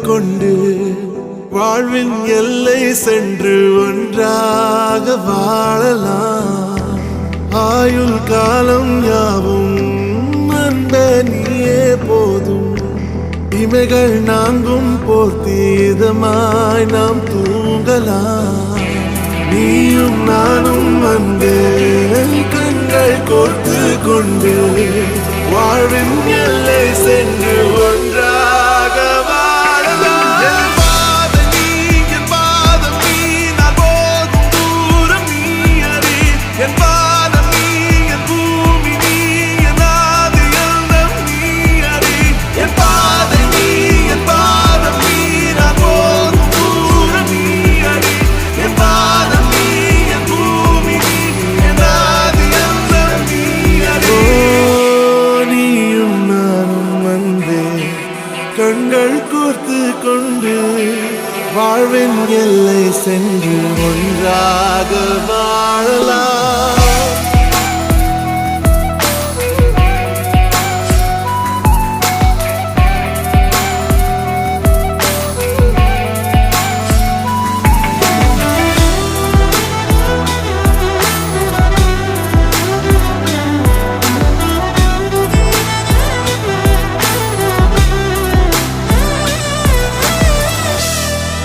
கொண்டு வாழ்வின் எல்லை சென்று ஒன்றாக வாழலாம். ஆயுள் காலம் யாவும் அன்ப நீயே போதும். இமைகள் நான்கும் போர்த்தி இதமாய் நாம் தூங்கலாம். நீயும் நானும் வந்து கண்கள் கோர்த்து கொண்டு வாழ்வின் எல்லை சென்று ஒன்றாக வாழலாம். என் பாதம் நீ, என் பாதம் நீ, நான் போகும் தூரம் நீ அறி. என் பாதம் நீ, என் பூமி நீ, என் ஆதி எல்லாம் நீ அறி. என் பாதம் நீ, என் பாதம் நீ, நான் போகும் தூரம் நீ அறி. என் பாதம் நீ, என் பூமி நீ, என் ஆதி எல்லாம் நீ அறி. நீயும் நானும் வந்தே கண்கள் கோர்த்து கொண்டு வாழ்வின் எல்லை சென்று ஒன்றாக வாழலாம்.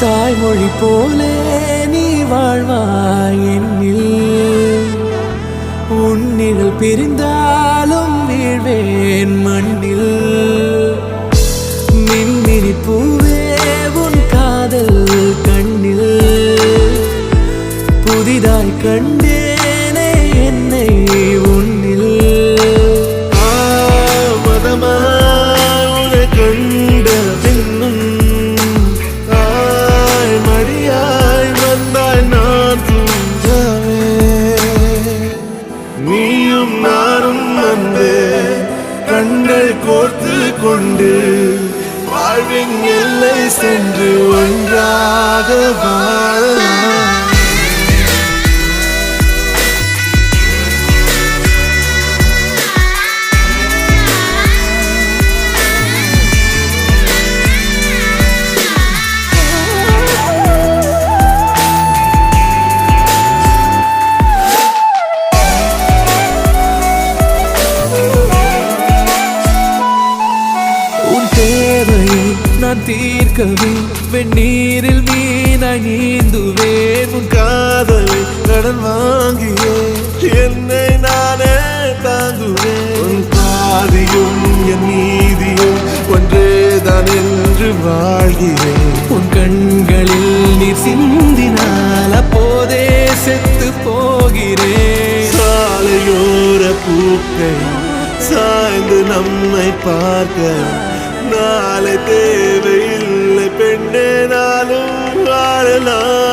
தாய்மொழி போலே நீ வாழ்வாய் என்னில். உன்னில் பிரிந்தாலும் வீழ்வேன் மண்ணில். மின்மினி பூவே உன் காதல் கண்ணில். புதிதாய் கண்டேனே என்னை உன்னில். மதமாய் உன்னை கண்ட பின்னும் நீயும் நானும் வந்து கண்கள் கோர்த்து கொண்டு வாழ்வின் எல்லை சென்று ஒன்றாக வாழலாம். நான் தீர்க்கவே வெந்நீரில் மீனாய் நீந்துவேன். உன் காதலை கடன் வாங்கியே என்னை நானே தாங்குவேன். உன் பாதியும் என் நீதியும் ஒன்றேதான் என்று வாழ்கிறேன். உன் கண்களில் நீர் சிந்தினால் அப்போதே செத்து போகிறேன். சாலையோர பூக்கள் சாய்ந்து நம்மை பார்க்க நாளை தேவையில்லை பெண்ணே நானும் வாழலாம்.